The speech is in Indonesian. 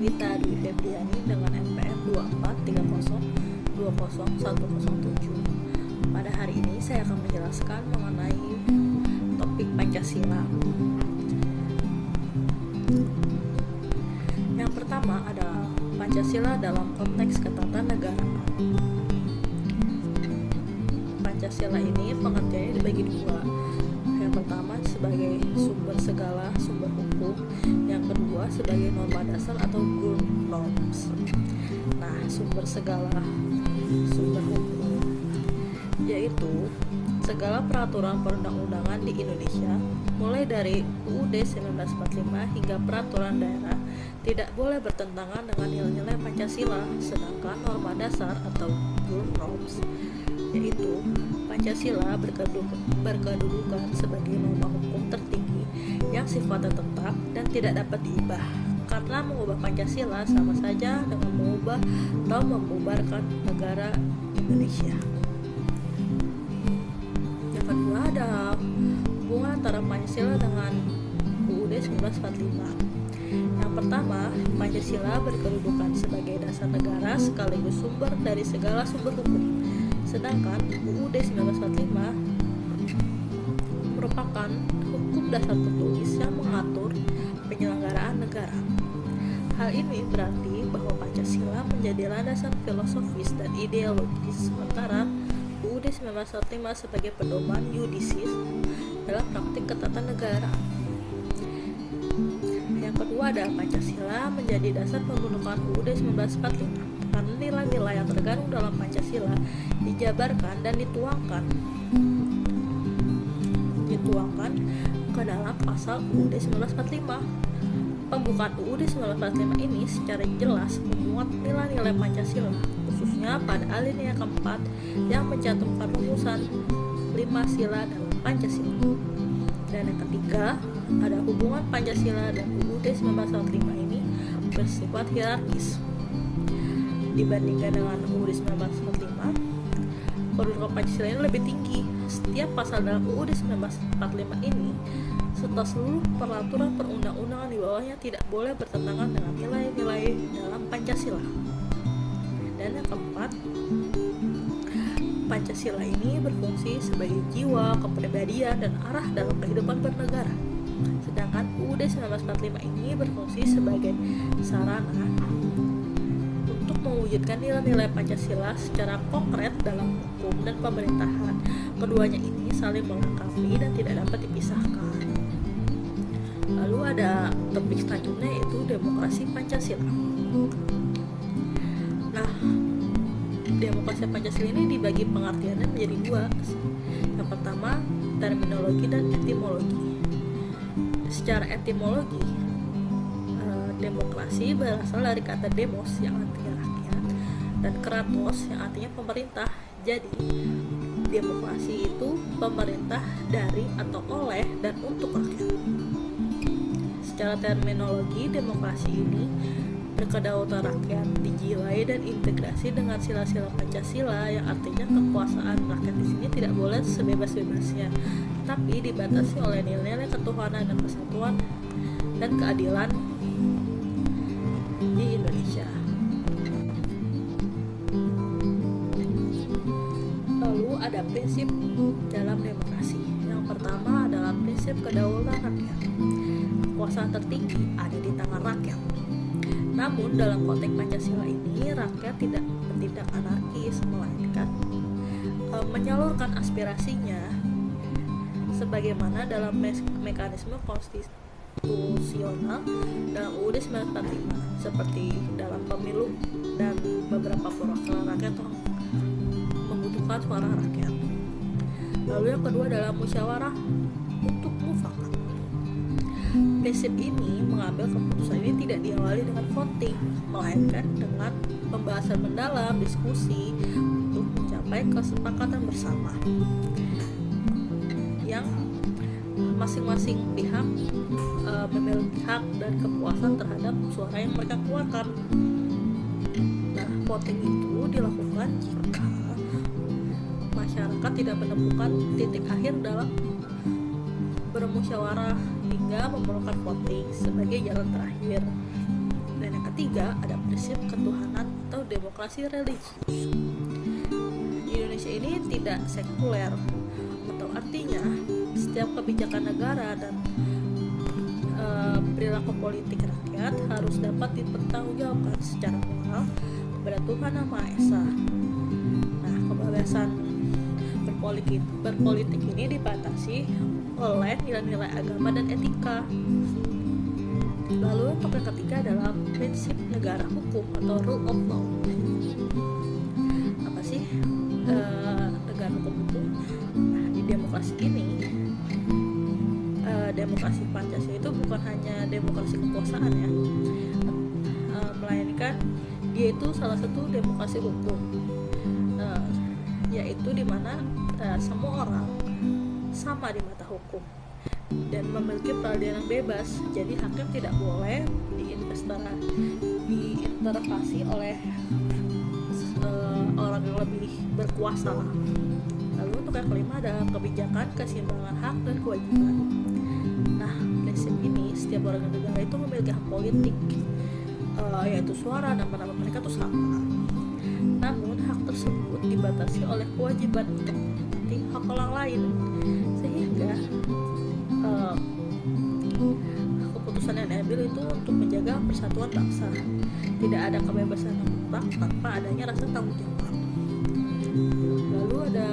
Gita Dwi Febriani dengan NPM 243020107. Pada hari ini saya akan menjelaskan mengenai topik Pancasila. Yang pertama adalah Pancasila dalam konteks ketatanegaraan. Pancasila ini pengertiannya dibagi dua. Yang pertama sebagai sumber segala sumber hukum, yang kedua sebagai norma dasar atau Grundnorms. Nah, sumber segala sumber hukum yaitu segala peraturan perundang-undangan di Indonesia mulai dari UUD 1945 hingga peraturan daerah tidak boleh bertentangan dengan nilai-nilai Pancasila, sedangkan norma dasar atau Grundnorms yaitu Pancasila berkedudukan sebagai norma hukum tertinggi yang sifatnya tetap dan tidak dapat diubah. Karena mengubah Pancasila sama saja dengan mengubah atau membubarkan negara Indonesia. Yang kedua ada hubungan antara Pancasila dengan UUD 1945. Yang pertama, Pancasila berkedudukan sebagai dasar negara sekaligus sumber dari segala sumber hukum. Sedangkan UUD 1945 merupakan hukum dasar tertulis yang mengatur penyelenggaraan negara. Hal ini berarti bahwa Pancasila menjadi landasan filosofis dan ideologis, sementara UUD 1945 sebagai pedoman yudisis dalam praktik ketatanegaraan. Yang kedua ada Pancasila menjadi dasar pembentukan UUD 1945 karena nilai-nilai yang terkandung dalam Pancasila dijabarkan dan dituangkan ke dalam pasal UUD 1945. Pembukaan UUD 1945 ini secara jelas memuat nilai-nilai Pancasila, khususnya pada alinea keempat yang mencantumkan rumusan 5 sila dalam Pancasila. Dan yang ketiga, ada hubungan Pancasila dan UUD 1945 ini bersifat hierarkis. Dibandingkan dengan UUD 1945, kedudukan Pancasila ini lebih tinggi. Setiap pasal dalam UUD 1945 ini serta seluruh peraturan perundang-undangan di bawahnya tidak boleh bertentangan dengan nilai-nilai dalam Pancasila. Dan yang keempat, Pancasila ini berfungsi sebagai jiwa, kepribadian, dan arah dalam kehidupan bernegara. Sedangkan UUD 1945 ini berfungsi sebagai sarana untuk mewujudkan nilai-nilai Pancasila secara konkret dalam hukum dan pemerintahan. Keduanya ini saling melengkapi dan tidak dapat dipisahkan. Lalu ada topik selanjutnya yaitu demokrasi Pancasila. Nah, demokrasi Pancasila ini dibagi pengertiannya menjadi dua. Yang pertama, terminologi dan etimologi. Secara etimologi, demokrasi berasal dari kata demos yang artinya rakyat dan kratos yang artinya pemerintah. Jadi, demokrasi itu pemerintah dari atau oleh dan untuk rakyat. Secara terminologi, demokrasi ini berkedaulatan rakyat dijiwai dan integrasi dengan sila-sila Pancasila yang artinya kekuasaan rakyat di sini tidak boleh sebebas-bebasnya, tapi dibatasi oleh nilai-nilai ketuhanan dan persatuan dan keadilan di Indonesia. Lalu ada prinsip dalam demokrasi. Yang pertama adalah prinsip kedaulatan rakyat. Kekuasaan tertinggi ada di tangan rakyat. Namun dalam konteks Pancasila ini rakyat tidak bertindak anarkis, melainkan menyalurkan aspirasinya sebagaimana dalam mekanisme konstitusional dalam UUD 1945 seperti dalam pemilu dan beberapa perwakilan rakyat membutuhkan suara rakyat. Lalu yang kedua adalah musyawarah untuk mufakat. Prinsip ini mengambil keputusan ini tidak diawali dengan voting, melainkan dengan pembahasan mendalam, diskusi untuk mencapai kesepakatan bersama yang masing-masing pihak memiliki hak dan kepuasan terhadap suara yang mereka keluarkan. Nah, voting itu dilakukan jika masyarakat tidak menemukan titik akhir dalam bermusyawarah hingga memerlukan voting sebagai jalan terakhir. Dan yang ketiga ada prinsip ketuhanan atau demokrasi religius. Di Indonesia ini tidak sekuler, atau artinya setiap kebijakan negara dan perilaku politik rakyat harus dapat dipertanggungjawabkan secara moral kepada Tuhan Yang Maha Esa. Nah, kebebasan berpolitik ini dibatasi oleh nilai-nilai agama dan etika. Lalu untuk yang ketiga adalah prinsip negara hukum atau rule of law. Apa sih negara hukum itu? Nah, di demokrasi ini, demokrasi Pancasila itu bukan hanya demokrasi kekuasaan ya, melainkan dia itu salah satu demokrasi hukum, yaitu dimana semua orang sama di mata hukum dan memiliki peradilan yang bebas. Jadi hakim tidak boleh diintervensi oleh orang yang lebih berkuasa. Lalu untuk yang kelima ada kebijakan keseimbangan hak dan kewajiban. Nah, prinsip ini setiap warga negara itu memiliki hak politik, yaitu suara dan pendapat mereka itu sama. Namun hak tersebut dibatasi oleh kewajiban untuk menikmati hak orang lain, sehingga keputusan yang diambil itu untuk menjaga persatuan bangsa. Tidak ada kebebasan yang mutlak tanpa adanya rasa tanggung jawab. Lalu ada